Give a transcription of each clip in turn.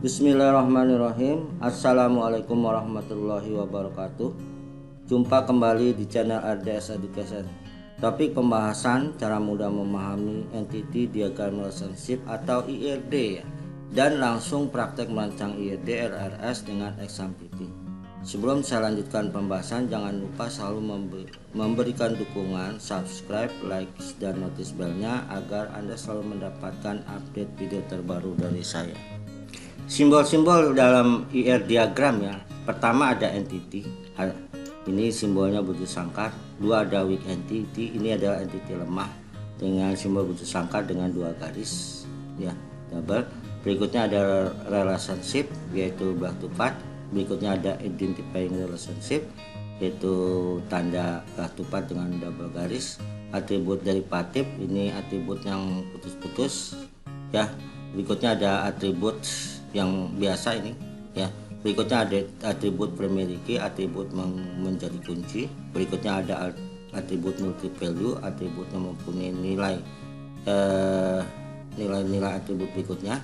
Bismillahirrahmanirrahim. Assalamualaikum warahmatullahi wabarakatuh. Jumpa kembali di channel RDS Education. Topik pembahasan cara mudah memahami Entity Diagram Relationship atau IRD, dan langsung praktek merancang IRD LRS dengan exam PP. Sebelum saya lanjutkan pembahasan, jangan lupa selalu memberikan dukungan, subscribe, like, dan notice bellnya agar Anda selalu mendapatkan update video terbaru dari saya. Simbol-simbol dalam IR diagram ya. Pertama ada entity. Ini simbolnya butuh sangkar. Dua ada weak entity. Ini adalah entity lemah dengan simbol butuh sangkar dengan dua garis ya, double. Berikutnya ada relationship yaitu back to path. Berikutnya ada identifying relationship yaitu tanda back to path dengan double garis. Atribut derivatif ini atribut yang putus-putus ya. Berikutnya ada atribut yang biasa ini ya. Berikutnya ada atribut primary key, atribut menjadi kunci. Berikutnya ada atribut multi value, atribut yang mempunyai nilai atribut berikutnya.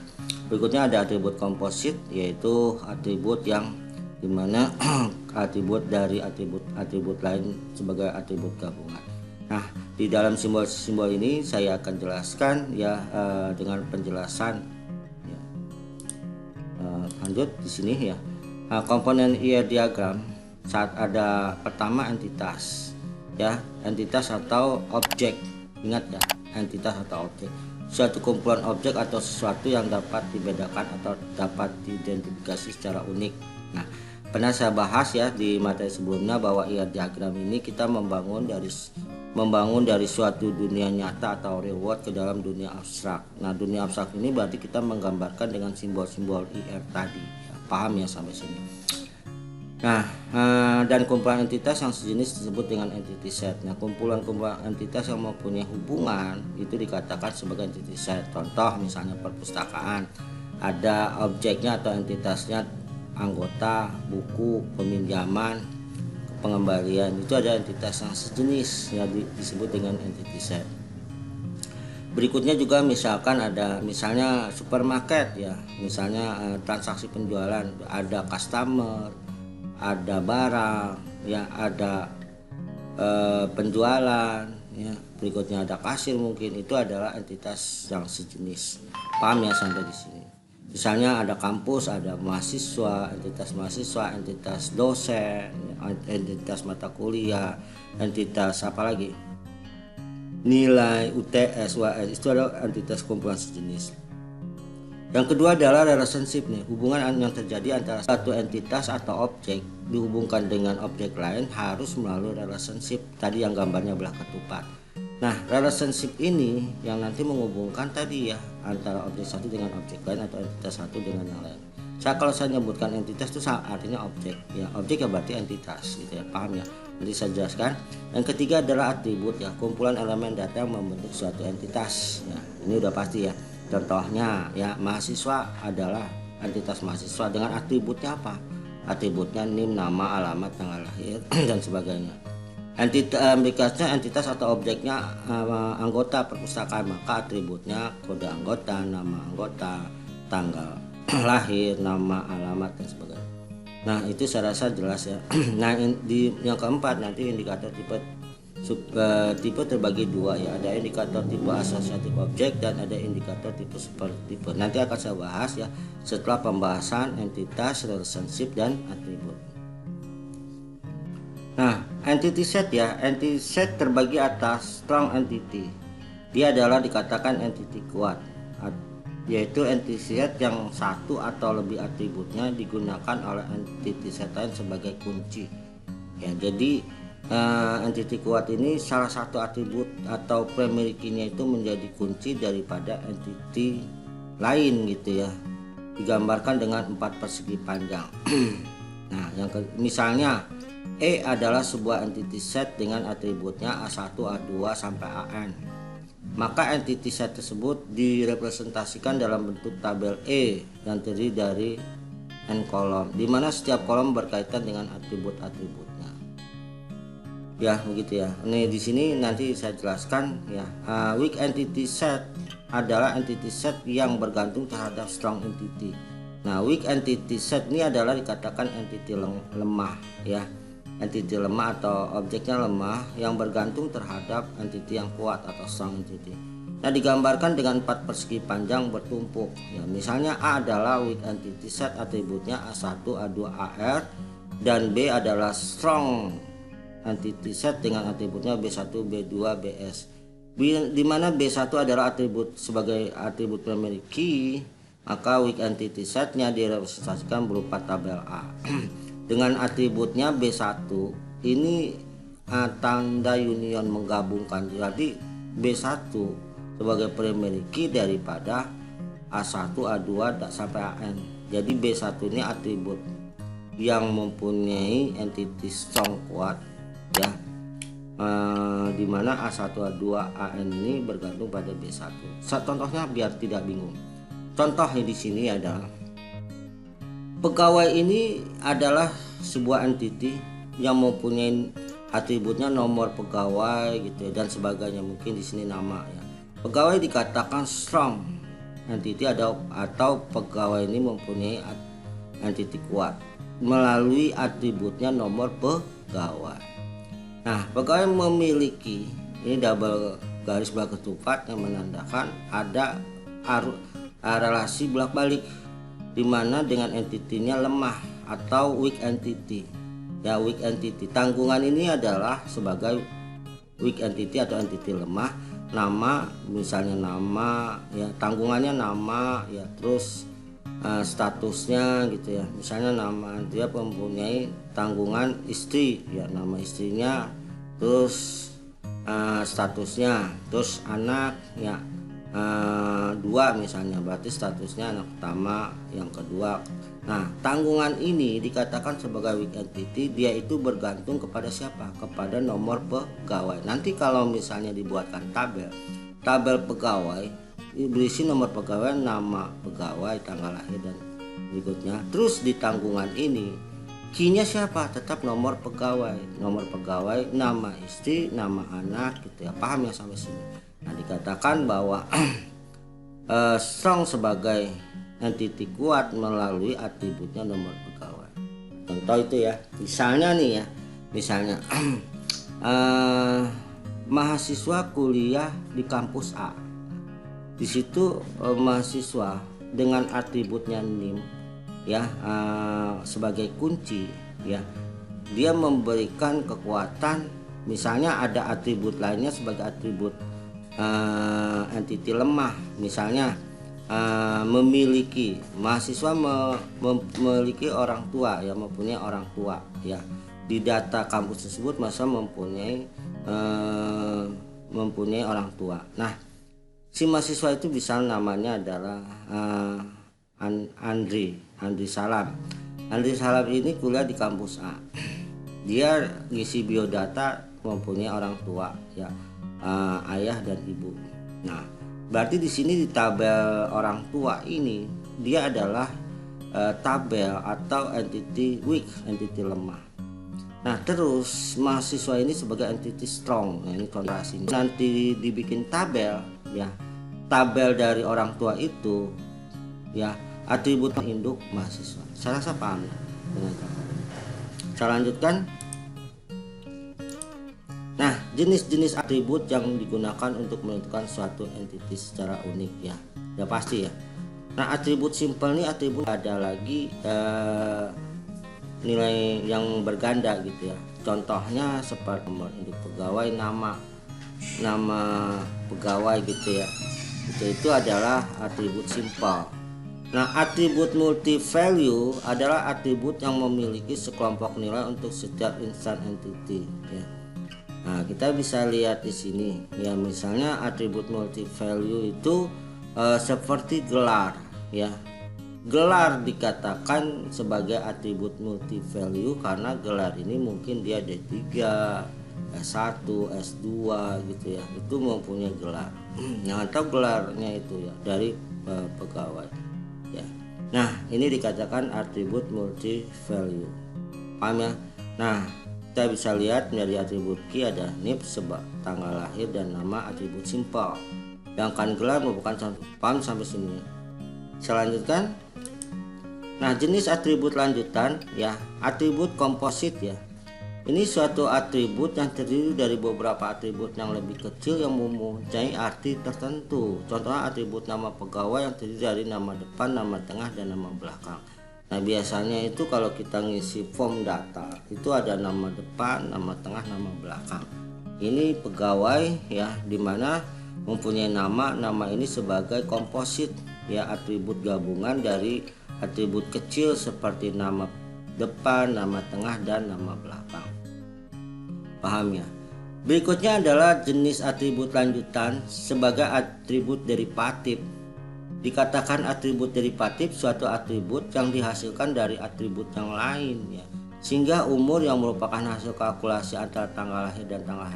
Berikutnya ada atribut komposit yaitu atribut yang dimana atribut dari atribut lain sebagai atribut gabungan. Nah, di dalam simbol-simbol ini saya akan jelaskan ya dengan penjelasan. Lanjut di sini ya. Komponen IR diagram saat ada pertama entitas ya, entitas atau objek. Ingat ya, entitas atau objek. Suatu kumpulan objek atau sesuatu yang dapat dibedakan atau dapat diidentifikasi secara unik. Nah, pernah saya bahas ya di materi sebelumnya bahwa IR diagram ini kita membangun dari suatu dunia nyata atau real world ke dalam dunia abstrak. Nah, dunia abstrak ini berarti kita menggambarkan dengan simbol-simbol IR tadi. Ya, paham ya sampai sini? Nah, dan kumpulan entitas yang sejenis disebut dengan entity set. Nah, kumpulan-kumpulan entitas yang mempunyai hubungan itu dikatakan sebagai entity set. Contoh misalnya perpustakaan, ada objeknya atau entitasnya anggota, buku, peminjaman, pengembalian, itu ada entitas yang sejenis yang disebut dengan entity set. Berikutnya juga misalkan ada misalnya supermarket ya, misalnya transaksi penjualan, ada customer, ada barang ya, ada penjualan ya. Berikutnya ada kasir, mungkin itu adalah entitas yang sejenis. Paham ya sampai di sini? Misalnya ada kampus, ada mahasiswa, entitas dosen, entitas mata kuliah, entitas apa lagi? Nilai UTS, UAS, itu adalah entitas kumpulan sejenis. Yang kedua adalah relationship nih, hubungan yang terjadi antara satu entitas atau objek dihubungkan dengan objek lain harus melalui relationship. Tadi yang gambarnya belah ketupat. Nah, relationship ini yang nanti menghubungkan tadi ya antara objek satu dengan objek lain atau entitas satu dengan yang lain. Kalau saya nyebutkan entitas itu artinya objek ya, objek ya berarti entitas gitu ya, paham ya? Nanti saya jelaskan. Yang ketiga adalah atribut ya, kumpulan elemen data yang membentuk suatu entitas ya. Ini udah pasti ya. Contohnya ya, mahasiswa adalah entitas mahasiswa dengan atributnya apa? Atributnya NIM, nama, alamat, tanggal lahir dan sebagainya. Berikutnya entitas atau objeknya anggota perpustakaan, maka atributnya kode anggota, nama anggota, tanggal lahir, nama, alamat dan sebagainya. Nah, itu saya rasa jelas ya. Nah, di yang keempat nanti indikator tipe terbagi dua ya, ada indikator tipe asosiatif objek dan ada indikator tipe super tipe. Nanti akan saya bahas ya setelah pembahasan entitas, relationship dan atribut. Nah, entity set ya, entity set terbagi atas strong entity. Dia adalah dikatakan entity kuat, yaitu entity set yang satu atau lebih atributnya digunakan oleh entity set lain sebagai kunci. Ya, jadi entity kuat ini salah satu atribut atau primary key-nya itu menjadi kunci daripada entity lain gitu ya. Digambarkan dengan 4 persegi panjang. Nah, misalnya E adalah sebuah entity set dengan atributnya A1, A2 sampai AN. Maka entity set tersebut direpresentasikan dalam bentuk tabel E yang terdiri dari N kolom, di mana setiap kolom berkaitan dengan atribut-atributnya. Ya, begitu ya. Ini di sini nanti saya jelaskan ya. Weak entity set adalah entity set yang bergantung terhadap strong entity. Nah, weak entity set ini adalah dikatakan entity lemah ya. Entity lemah atau objeknya lemah yang bergantung terhadap entity yang kuat atau strong entity. Nah, digambarkan dengan 4 persegi panjang bertumpuk ya. Misalnya A adalah weak entity set, atributnya A1, A2, AR, dan B adalah strong entity set dengan atributnya B1, B2, BS. Di mana B1 adalah atribut sebagai atribut primary key, maka weak entity setnya direpresentasikan berupa tabel A. Dengan atributnya B1 ini tanda union menggabungkan, jadi B1 sebagai primary key daripada A1, A2 sampai AN. Jadi B1 ini atribut yang mempunyai entity strong kuat ya, dimana A1, A2, AN ini bergantung pada B1. Contohnya biar tidak bingung. Contohnya di sini adalah pegawai ini adalah sebuah entity yang mempunyai atributnya nomor pegawai gitu ya, dan sebagainya, mungkin di sini nama ya. Pegawai dikatakan strong entity atau pegawai ini mempunyai entity kuat melalui atributnya nomor pegawai. Nah, pegawai memiliki, ini double garis belakang ketupat yang menandakan ada relasi bolak-balik, dimana dengan entitinya lemah atau weak entity ya. Weak entity tanggungan ini adalah sebagai weak entity atau entity lemah. Nama, misalnya nama ya, tanggungannya nama ya, terus statusnya gitu ya. Misalnya nama, dia mempunyai tanggungan istri ya, nama istrinya, terus statusnya, terus anak ya, 2 misalnya, berarti statusnya anak pertama, yang kedua. Nah, tanggungan ini dikatakan sebagai weak entity, dia itu bergantung kepada siapa? Kepada nomor pegawai. Nanti kalau misalnya dibuatkan tabel pegawai, berisi nomor pegawai, nama pegawai, tanggal lahir dan berikutnya. Terus di tanggungan ini key-nya siapa? Tetap nomor pegawai, nama istri, nama anak gitu ya. Paham ya sampai sini? Nah, dikatakan bahwa strong sebagai entity kuat melalui atributnya nomor pegawai. Contoh itu ya. Misalnya nih ya, mahasiswa kuliah di kampus A. Di situ mahasiswa dengan atributnya NIM ya, sebagai kunci ya. Dia memberikan kekuatan, misalnya ada atribut lainnya sebagai atribut entity lemah, misalnya mahasiswa memiliki orang tua ya, mempunyai orang tua ya. Di data kampus tersebut mahasiswa mempunyai orang tua. Nah, si mahasiswa itu bisa namanya adalah Andri Salam. Andri Salam ini kuliah di kampus A. Dia ngisi biodata mempunyai orang tua ya, ayah dan ibu. Nah, berarti di sini di tabel orang tua ini dia adalah tabel atau entity weak, entity lemah. Nah, terus mahasiswa ini sebagai entity strong. Nah, ini kontrasi. Nanti dibikin tabel ya. Tabel dari orang tua itu ya, atribut induk mahasiswa. Saya rasa paham ya dengan kata. Saya lanjutkan. Nah, jenis-jenis atribut yang digunakan untuk menentukan suatu entity secara unik ya. Ya pasti ya. Nah, atribut simpel nih, atribut ada lagi nilai yang berganda gitu ya. Contohnya seperti nomor induk pegawai, nama pegawai gitu ya. Itu adalah atribut simpel. Nah, atribut multi value adalah atribut yang memiliki sekelompok nilai untuk setiap insan entity ya. Nah, kita bisa lihat di sini ya, misalnya atribut multi value itu seperti gelar ya. Gelar dikatakan sebagai atribut multi value karena gelar ini mungkin dia D3, S1, S2 gitu ya. Itu mempunyai gelar. Yang tahu gelarnya itu ya dari pegawai ya. Nah, ini dikatakan atribut multi value. Paham ya? Nah, kita bisa lihat dari atribut key ada NIP sebab tanggal lahir dan nama, atribut simpel. Sedangkan gelar merupakan contoh. Paham sampai sini? Saya lanjutkan. Nah, jenis atribut lanjutan ya, atribut komposit ya. Ini suatu atribut yang terdiri dari beberapa atribut yang lebih kecil yang mempunyai arti tertentu. Contohnya atribut nama pegawai yang terdiri dari nama depan, nama tengah, dan nama belakang. Nah, biasanya itu kalau kita ngisi form data itu ada nama depan, nama tengah, nama belakang. Ini pegawai ya, dimana mempunyai nama ini sebagai komposit ya, atribut gabungan dari atribut kecil seperti nama depan, nama tengah, dan nama belakang. Paham ya? Berikutnya adalah jenis atribut lanjutan sebagai atribut derivatif. Dikatakan atribut derivatif suatu atribut yang dihasilkan dari atribut yang lain ya. Sehingga umur yang merupakan hasil kalkulasi antara tanggal lahir dan tanggal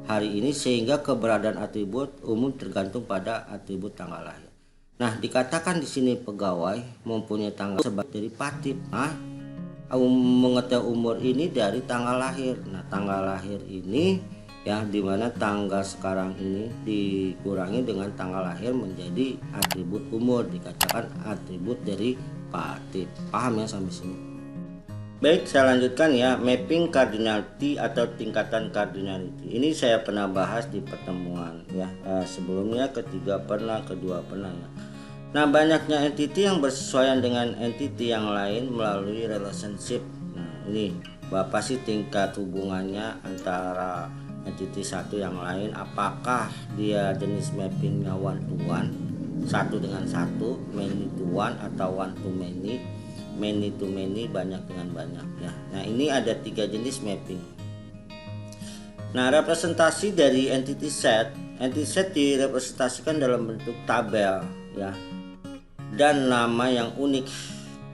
hari ini sehingga keberadaan atribut umum tergantung pada atribut tanggal lahir. Nah, dikatakan di sini pegawai mempunyai tanggal sebagai derivatif. Mengetahui umur ini dari tanggal lahir. Nah, tanggal lahir ini ya, dimana tanggal sekarang ini dikurangi dengan tanggal lahir menjadi atribut umur, dikatakan atribut derivatif. Paham ya sampai sini? Baik, saya lanjutkan ya, mapping cardinality atau tingkatan cardinality. Ini saya pernah bahas di pertemuan ya, sebelumnya, ketiga pernah, kedua pernah ya. Nah, banyaknya entity yang bersesuaian dengan entity yang lain melalui relationship. Nah, ini berapa sih tingkat hubungannya antara entity satu yang lain? Apakah dia jenis mappingnya one to one, satu dengan satu, many to one, atau one to many, many to many, banyak dengan banyak ya. Nah, ini ada 3 jenis mapping. Nah, representasi dari entity set direpresentasikan dalam bentuk tabel ya, dan nama yang unik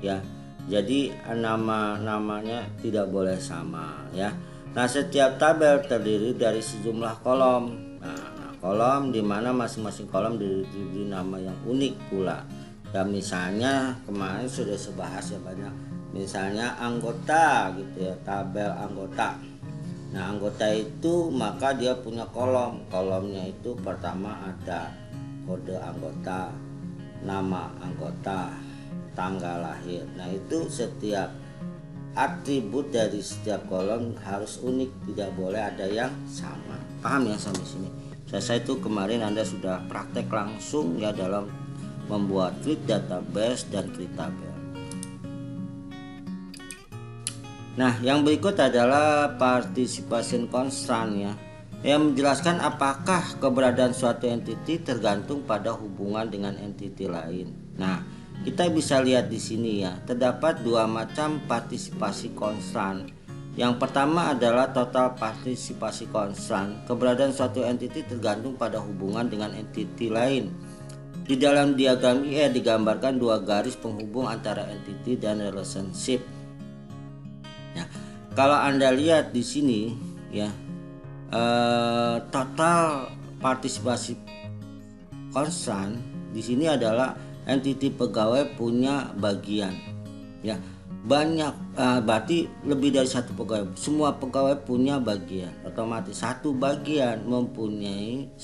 ya. Jadi namanya tidak boleh sama ya. Nah, setiap tabel terdiri dari sejumlah kolom. Nah, kolom di mana masing-masing kolom diberi nama yang unik pula. Ya, misalnya kemarin sudah sebahas ya banyak. Misalnya anggota gitu ya, tabel anggota. Nah, anggota itu maka dia punya kolom. Kolomnya itu pertama ada kode anggota, nama anggota, tanggal lahir. Nah, itu setiap atribut dari setiap kolom harus unik, tidak boleh ada yang sama. Paham ya sampai sini? Saya itu kemarin Anda sudah praktek langsung ya dalam membuat create database dan create tabel. Nah, yang berikut adalah participation constant ya, yang menjelaskan apakah keberadaan suatu entity tergantung pada hubungan dengan entity lain. Nah, kita bisa lihat di sini ya, terdapat 2 macam partisipasi konstan. Yang pertama adalah total partisipasi konstan. Keberadaan suatu entity tergantung pada hubungan dengan entity lain. Di dalam diagram IE digambarkan 2 garis penghubung antara entity dan relationship. Ya, kalau Anda lihat di sini ya, total partisipasi konstan di sini adalah entity pegawai punya bagian ya, banyak, berarti lebih dari satu pegawai. Semua pegawai punya bagian, otomatis satu bagian mempunyai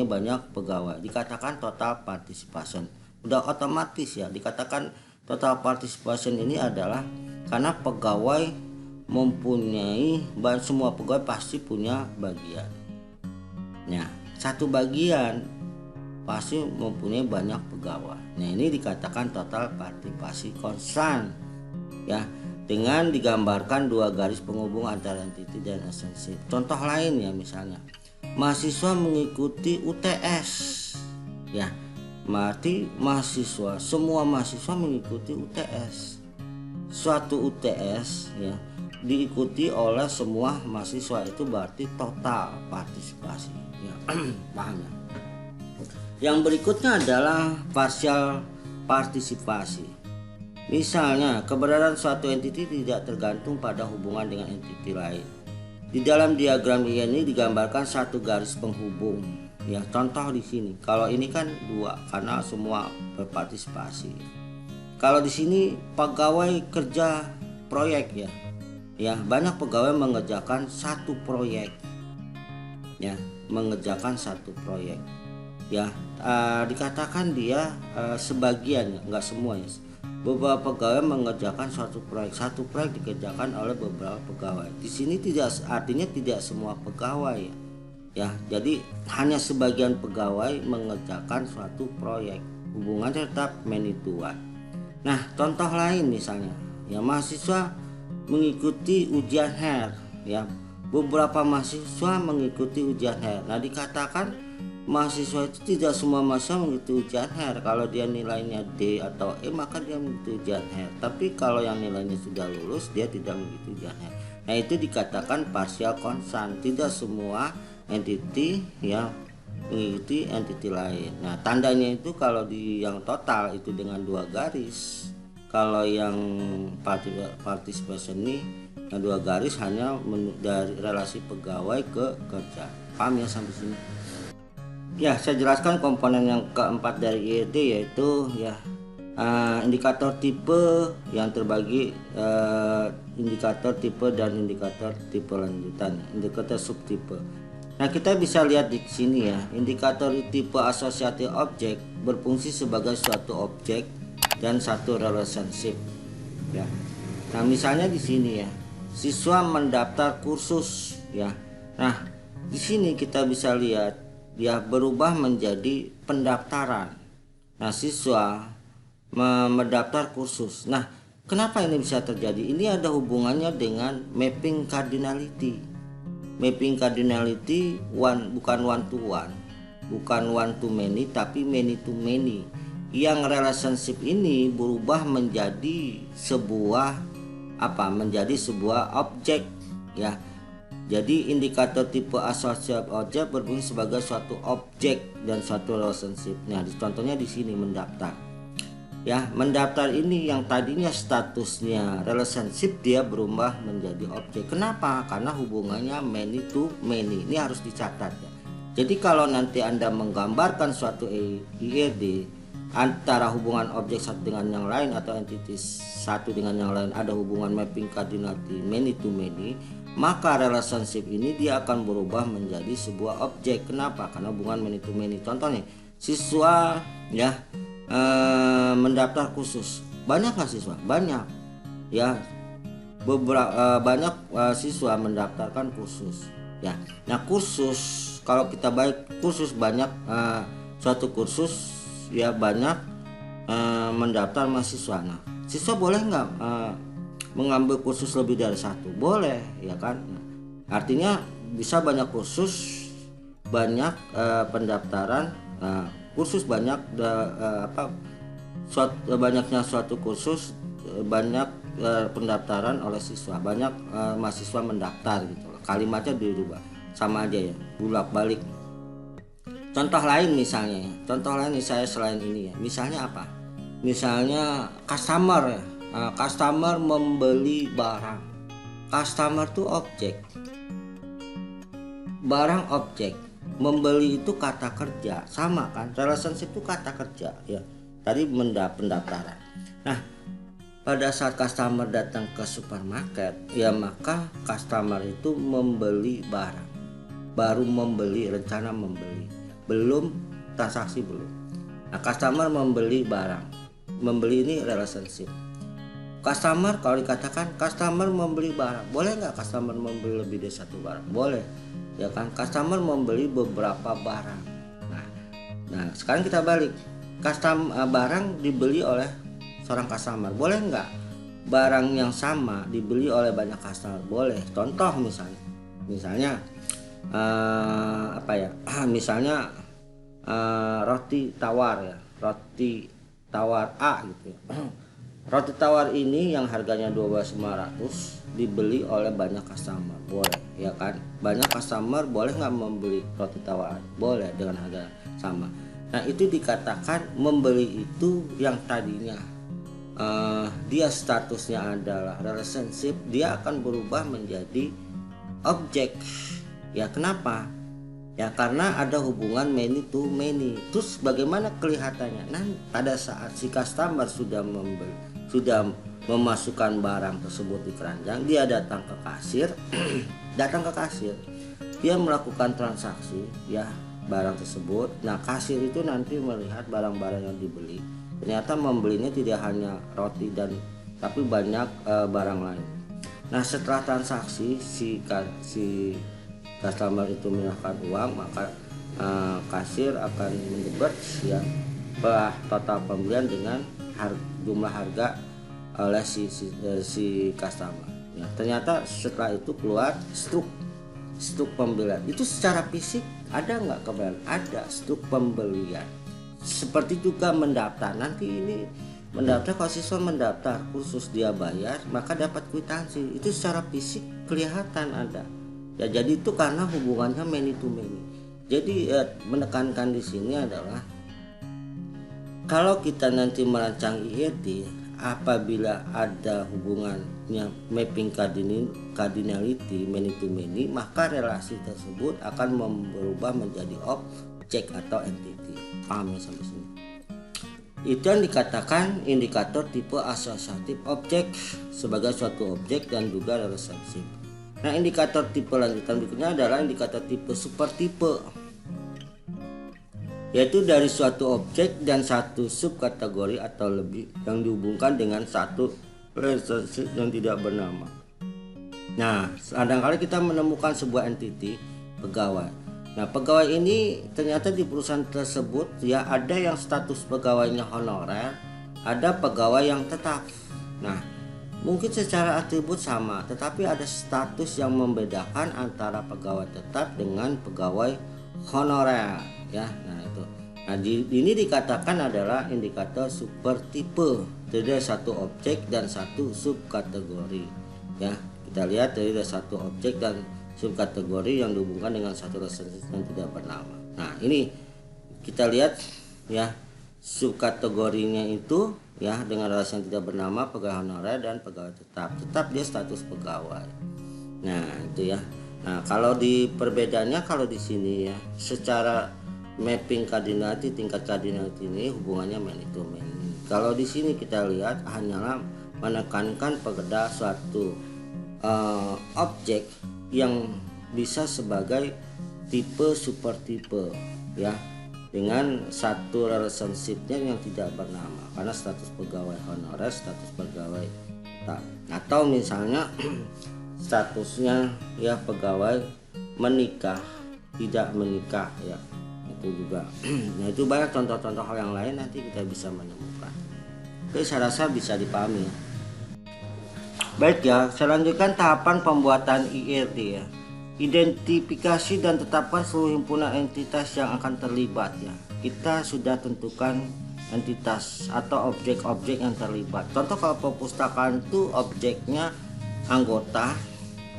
banyak pegawai, dikatakan total participation. Udah otomatis ya, dikatakan total participation ini adalah karena pegawai mempunyai, semua pegawai pasti punya bagian. Nah, satu bagian pasti mempunyai banyak pegawai. Nah, ini dikatakan total partisipasi konstan ya, dengan digambarkan 2 garis penghubung antara entity dan relationship. Contoh lain ya, misalnya mahasiswa mengikuti UTS ya, berarti semua mahasiswa mengikuti UTS. Suatu UTS ya diikuti oleh semua mahasiswa, itu berarti total partisipasi ya. Paham ya? Yang berikutnya adalah partial partisipasi. Misalnya, keberadaan suatu entity tidak tergantung pada hubungan dengan entity lain. Di dalam diagram ini digambarkan 1 garis penghubung ya. Contoh di sini, kalau ini kan 2 karena semua berpartisipasi. Kalau di sini pegawai kerja proyek ya. Ya, banyak pegawai mengerjakan satu proyek. Ya, mengerjakan satu proyek. Ya, dikatakan dia sebagian ya, enggak semua ya. beberapa pegawai mengerjakan satu proyek dikerjakan oleh beberapa pegawai. Di sini tidak artinya tidak semua pegawai ya. Jadi hanya sebagian pegawai mengerjakan suatu proyek. Hubungannya tetap many to one. Nah, contoh lain misalnya, ya mahasiswa mengikuti ujian HER ya. Beberapa mahasiswa mengikuti ujian HER. Nah, dikatakan mahasiswa itu tidak semua mahasiswa mengikuti ujian HER. Kalau dia nilainya D atau E maka dia mengikuti ujian HER. Tapi kalau yang nilainya sudah lulus dia tidak mengikuti ujian HER. Nah, itu dikatakan partial concern. Tidak semua entity yang mengikuti entity lain. Nah, tandanya itu kalau di yang total itu dengan 2 garis. Kalau yang participation ini 2 garis hanya dari relasi pegawai ke kerja. Paham ya sampai sini? Ya, saya jelaskan komponen yang keempat dari IED yaitu ya indikator tipe yang terbagi indikator tipe dan indikator tipe lanjutan, indikator subtipe. Nah, kita bisa lihat di sini ya, indikator tipe associative object berfungsi sebagai suatu objek dan satu relationship ya. Nah, misalnya di sini ya, siswa mendaftar kursus ya. Nah, di sini kita bisa lihat dia berubah menjadi pendaftaran. Nah, siswa mendaftar kursus. Nah, kenapa ini bisa terjadi? Ini ada hubungannya dengan mapping cardinality. Mapping cardinality bukan one to one, bukan one to many, tapi many to many. Yang relationship ini berubah menjadi sebuah menjadi sebuah objek ya. Jadi indikator tipe associative object berfungsi sebagai suatu objek dan suatu relationship. Nah, contohnya di sini mendaftar. Ya, mendaftar ini yang tadinya statusnya relationship dia berubah menjadi objek. Kenapa? Karena hubungannya many to many. Ini harus dicatat ya. Jadi kalau nanti Anda menggambarkan suatu IED antara hubungan objek satu dengan yang lain atau entitas satu dengan yang lain ada hubungan mapping cardinality many to many, maka relationship ini dia akan berubah menjadi sebuah objek. Kenapa? Karena hubungan many to many. Contohnya siswa ya mendaftar kursus. Banyak nggak siswa? Banyak ya. Banyak siswa mendaftarkan kursus ya. Nah, kursus kalau kita baik kursus banyak suatu kursus ya banyak mendaftar mahasiswa. Nah, siswa boleh nggak mengambil kursus lebih dari satu? Boleh ya kan. Artinya bisa banyak kursus, banyak pendaftaran kursus, banyak banyaknya suatu kursus, banyak pendaftaran oleh siswa, banyak mahasiswa mendaftar gitu loh. Kalimatnya dirubah sama aja ya, bolak-balik. Contoh lain misalnya ya, selain ini ya, misalnya apa? Misalnya customer ya, customer membeli barang. Customer itu objek, barang objek, membeli itu kata kerja, sama kan? Relationship itu kata kerja ya. Tadi pendaftaran. Nah, pada saat customer datang ke supermarket ya, maka customer itu membeli barang, baru membeli, rencana membeli, belum transaksi belum. Nah, customer membeli barang, membeli ini relationship. Customer kalau dikatakan customer membeli barang, boleh nggak customer membeli lebih dari satu barang? Boleh ya kan. Customer membeli beberapa barang. Nah sekarang kita balik, barang dibeli oleh seorang customer, boleh nggak barang yang sama dibeli oleh banyak customer? Boleh. Contoh misalnya misalnya roti tawar ya, roti tawar A gitu ya. Roti tawar ini yang harganya 12.500 dibeli oleh banyak customer, boleh ya kan. Banyak customer boleh nggak membeli roti tawar? Boleh dengan harga sama. Nah, itu dikatakan membeli itu yang tadinya dia statusnya adalah relationship, dia akan berubah menjadi objek ya. Kenapa? Ya karena ada hubungan many to many. Terus bagaimana kelihatannya? Nah, pada saat si customer sudah memasukkan barang tersebut di keranjang, dia datang ke kasir dia melakukan transaksi ya barang tersebut. Nah, kasir itu nanti melihat barang-barang yang dibeli, ternyata membelinya tidak hanya roti dan tapi banyak barang lain. Nah, setelah transaksi si customer itu menyerahkan uang, maka kasir akan menyebut ya total pembelian dengan jumlah harga oleh si customer. Ya, ternyata setelah itu keluar stuk pembelian. Itu secara fisik ada nggak kembali? Ada stuk pembelian. Seperti juga mendaftar. Nanti ini mendaftar, kalau siswa mendaftar khusus dia bayar, maka dapat kwitansi. Itu secara fisik kelihatan ada. Ya, jadi itu karena hubungannya many to many. Jadi menekankan di sini adalah kalau kita nanti merancang IED, apabila ada hubungannya mapping cardinality many to many, maka relasi tersebut akan berubah menjadi objek atau entity. Paham ya sampai sini? Itu yang dikatakan indikator tipe asosiatif objek sebagai suatu objek dan juga relationship. Nah, indikator tipe lanjutan berikutnya adalah indikator tipe supertipe, yaitu dari suatu objek dan satu subkategori atau lebih yang dihubungkan dengan satu relationship yang tidak bernama. Nah, kadang-kala kita menemukan sebuah entity pegawai. Nah, pegawai ini ternyata di perusahaan tersebut ya ada yang status pegawainya honorer, ada pegawai yang tetap. Nah, mungkin secara atribut sama, tetapi ada status yang membedakan antara pegawai tetap dengan pegawai honorer ya. Nah, itu. Nah, ini dikatakan adalah indikator supertipe. Jadi satu objek dan satu subkategori. Ya, kita lihat dari satu objek dan subkategori yang dihubungkan dengan satu relationship yang tidak bernama. Nah, ini kita lihat ya, subkategorinya itu ya dengan relasi yang tidak bernama, pegawai honorer dan pegawai tetap. Tetap dia status pegawai. Nah, itu ya. Nah, kalau di perbedaannya, kalau di sini ya secara mapping cardinality, tingkat cardinality ini hubungannya many to many. Kalau di sini kita lihat hanyalah menekankan pada suatu objek yang bisa sebagai tipe supertipe ya, dengan satu relationship-nya yang tidak bernama karena status pegawai honorer, status pegawai tetap, atau misalnya statusnya ya pegawai menikah, tidak menikah ya, itu juga. Nah, itu banyak contoh-contoh hal yang lain nanti kita bisa menemukan. Oke, saya rasa bisa dipahami ya. Baik ya, saya lanjutkan tahapan pembuatan IRD ya. Identifikasi dan tetapkan seluruh himpunan entitas yang akan terlibat ya. Kita sudah tentukan entitas atau objek-objek yang terlibat. Contoh kalau perpustakaan itu objeknya anggota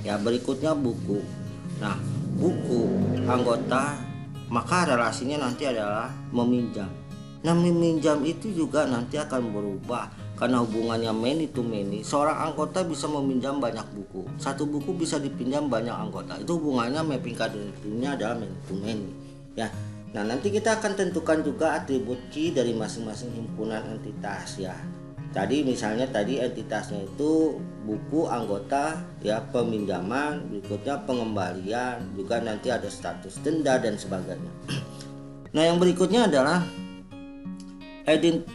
ya, berikutnya buku. Nah, buku, anggota, maka relasinya nanti adalah meminjam. Nah, meminjam itu juga nanti akan berubah karena hubungannya many to many. Seorang anggota bisa meminjam banyak buku, satu buku bisa dipinjam banyak anggota. Itu hubungannya mapping cardinality-nya adalah many to many ya. Nah, nanti kita akan tentukan juga atribut key dari masing-masing himpunan entitas ya. Tadi misalnya tadi entitasnya itu buku, anggota ya, peminjaman, berikutnya pengembalian, juga nanti ada status denda dan sebagainya. Nah, yang berikutnya adalah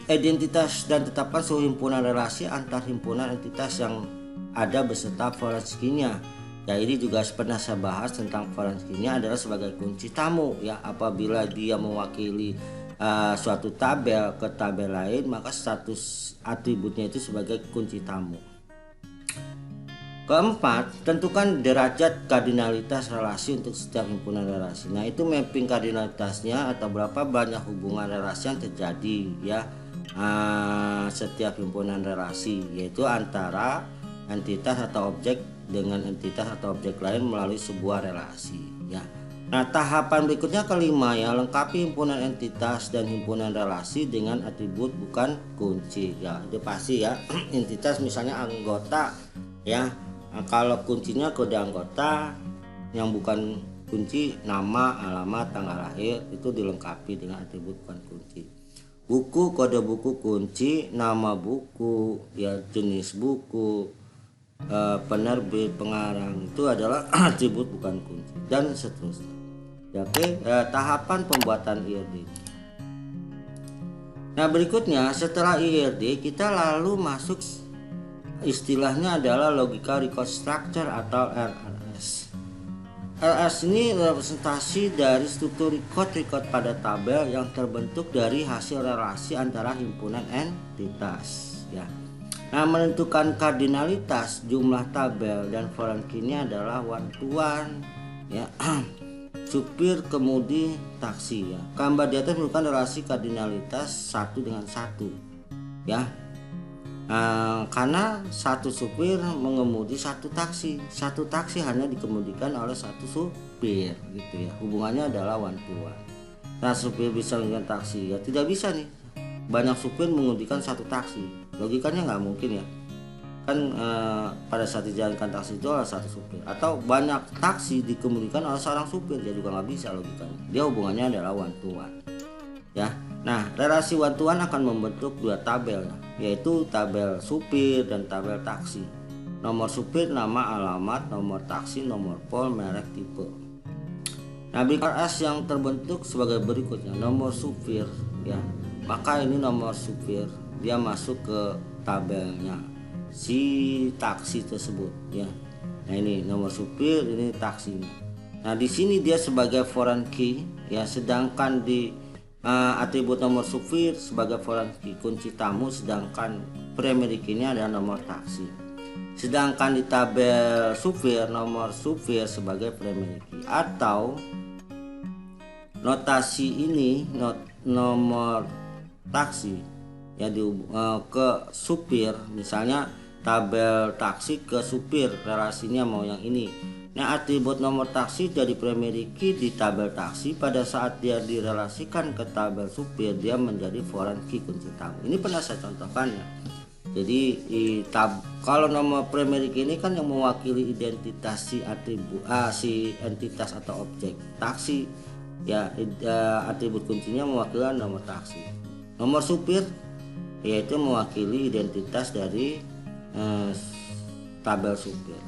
identitas dan tetapkan seluruh himpunan relasi antar himpunan entitas yang ada beserta forensiknya. Ya, ini juga pernah saya bahas tentang forensiknya adalah sebagai kunci tamu ya. Apabila dia mewakili suatu tabel ke tabel lain, maka status atributnya itu sebagai kunci tamu. Keempat, tentukan derajat kardinalitas relasi untuk setiap himpunan relasi. Nah, itu mapping kardinalitasnya atau berapa banyak hubungan relasi yang terjadi ya setiap himpunan relasi, yaitu antara entitas atau objek dengan entitas atau objek lain melalui sebuah relasi ya. Nah, tahapan berikutnya kelima ya, lengkapi himpunan entitas dan himpunan relasi dengan atribut bukan kunci ya. Itu pasti ya. Entitas misalnya anggota ya. Nah, kalau kuncinya kode anggota, yang bukan kunci nama, alamat, tanggal lahir, itu dilengkapi dengan atribut bukan kunci. Buku, kode buku kunci, nama buku, ya jenis buku, penerbit, pengarang, itu adalah atribut bukan kunci dan seterusnya. Ya, oke, tahapan pembuatan IRD. Nah berikutnya setelah IRD kita lalu masuk istilahnya adalah Logical Record Structure atau LRS. LRS ini representasi dari struktur record pada tabel yang terbentuk dari hasil relasi antara himpunan entitas ya. Nah menentukan kardinalitas jumlah tabel dan foreign key-nya adalah one to one ya. Supir, kemudi, taksi ya. Gambar di atas menunjukkan relasi kardinalitas satu dengan satu ya. Karena satu supir mengemudi satu taksi hanya dikemudikan oleh satu supir gitu ya. Hubungannya adalah one to one. Nah supir bisa mengemudikan taksi ya, tidak bisa nih banyak supir mengemudikan satu taksi, logikanya nggak mungkin ya kan. Pada saat dijalankan taksi itu oleh satu supir, atau banyak taksi dikemudikan oleh seorang supir, ya juga nggak bisa logikanya. Dia hubungannya adalah one to one ya. Nah, relasi one to one akan membentuk dua tabel yaitu tabel supir dan tabel taksi. Nomor supir, nama, alamat, nomor taksi, nomor pol, merek, tipe. Nah, BRS yang terbentuk sebagai berikutnya. Nomor supir ya. Maka ini nomor supir, dia masuk ke tabelnya si taksi tersebut ya. Nah, ini nomor supir, ini taksinya. Nah, di sini dia sebagai foreign key ya, sedangkan di atribut nomor supir sebagai foreign key kunci tamu, sedangkan primary key-nya adalah nomor taksi. Sedangkan di tabel supir nomor supir sebagai primary key, atau notasi ini nomor taksi ya ke supir, misalnya tabel taksi ke supir, relasinya mau yang ini. Nah atribut nomor taksi jadi primary key di tabel taksi, pada saat dia direlasikan ke tabel supir dia menjadi foreign key kunci tamu. Ini pernah saya contohkan ya. Jadi kalau nomor primary key ini kan yang mewakili identitas si atribut si entitas atau objek taksi ya, atribut kuncinya mewakili nomor taksi. Nomor supir yaitu mewakili identitas dari tabel supir.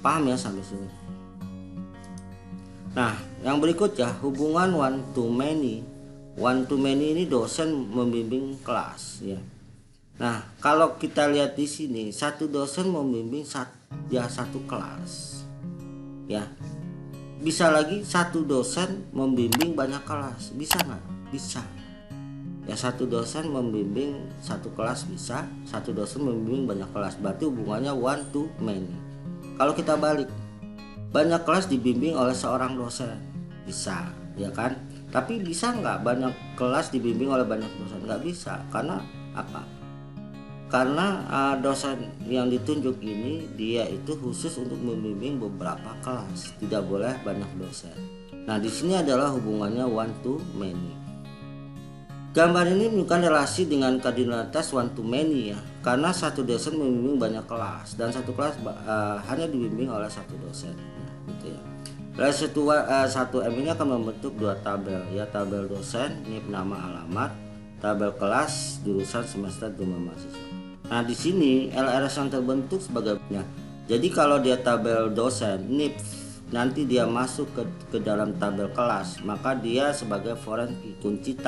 Paham ya sampai sini? Nah, yang berikutnya hubungan one to many. One to many ini dosen membimbing kelas ya. Nah, kalau kita lihat di sini satu dosen membimbing satu kelas ya. Bisa lagi satu dosen membimbing banyak kelas, bisa nggak? Bisa ya. Satu dosen membimbing satu kelas bisa, satu dosen membimbing banyak kelas, berarti hubungannya one to many. Kalau kita balik, banyak kelas dibimbing oleh seorang dosen, bisa ya kan. Tapi bisa nggak banyak kelas dibimbing oleh banyak dosen? Nggak bisa. Karena apa? Karena dosen yang ditunjuk ini dia itu khusus untuk membimbing beberapa kelas, tidak boleh banyak dosen. Nah di sini adalah hubungannya one to many. Gambar ini menunjukkan relasi dengan kardinalitas one to many ya, karena satu dosen membimbing banyak kelas dan satu kelas hanya dibimbing oleh satu dosen gitu ya. Relasi 1M ini akan membentuk dua tabel ya, tabel dosen ini nama, alamat, tabel kelas jurusan, semester, jumlah mahasiswa. Nah di sini LRS yang terbentuk sebagainya. Jadi kalau dia tabel dosen ini nanti dia masuk ke dalam tabel kelas, maka dia sebagai foreign key kunci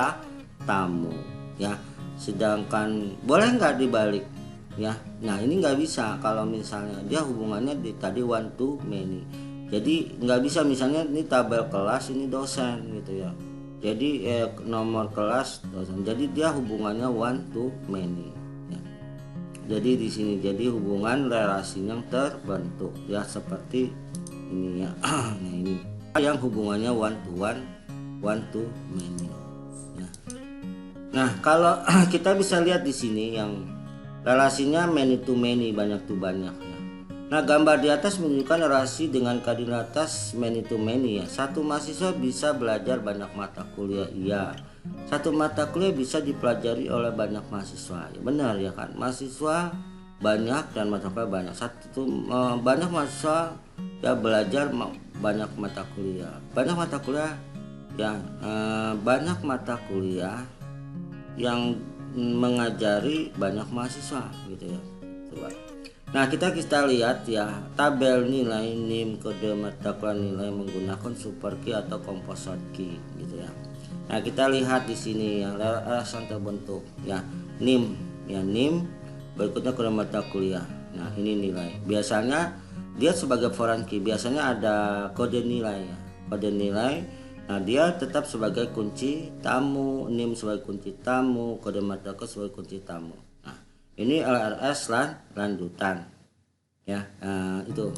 tamu ya. Sedangkan boleh nggak dibalik ya? Nah ini nggak bisa kalau misalnya dia hubungannya tadi one to many. Jadi nggak bisa misalnya ini tabel kelas, ini dosen gitu ya. Jadi nomor kelas dosen. Jadi dia hubungannya one to many ya. Jadi di sini jadi hubungan relasi yang terbentuk ya seperti ini ya. Nah ini yang hubungannya one to many. Nah, kalau kita bisa lihat di sini yang relasinya many to many, banyak to banyak ya. Nah, gambar di atas menunjukkan relasi dengan kardinalitas many to many ya. Satu mahasiswa bisa belajar banyak mata kuliah, iya. Satu mata kuliah bisa dipelajari oleh banyak mahasiswa. Ya, benar ya kan? Mahasiswa banyak dan mata kuliah banyak. Banyak mahasiswa ya belajar banyak mata kuliah. Banyak mata kuliah ya, banyak mata kuliah yang mengajari banyak mahasiswa gitu ya. Coba. Nah kita lihat ya tabel nilai NIM, kode mata kuliah nilai menggunakan super key atau composite key gitu ya. Nah, kita lihat di sini yang LRS yang terbentuk ya, NIM ya, NIM, berikutnya kode mata kuliah. Nah, ini nilai. Biasanya dia sebagai foreign key biasanya ada kode nilai ya, kode nilai. Nah, dia tetap sebagai kunci tamu, NIM sebagai kunci tamu, kode mata kuliah sebagai kunci tamu. Nah, ini LRS lanjutan ya. Itu.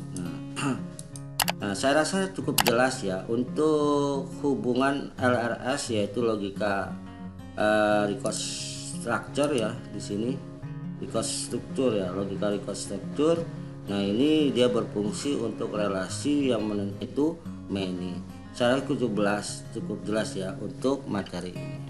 Nah, saya rasa cukup jelas ya untuk hubungan LRS, yaitu logika record structure ya, di sini record structure ya, logika record structure. Nah, ini dia berfungsi untuk relasi yang menentukan itu many. Saya cukup jelas ya untuk materi ini.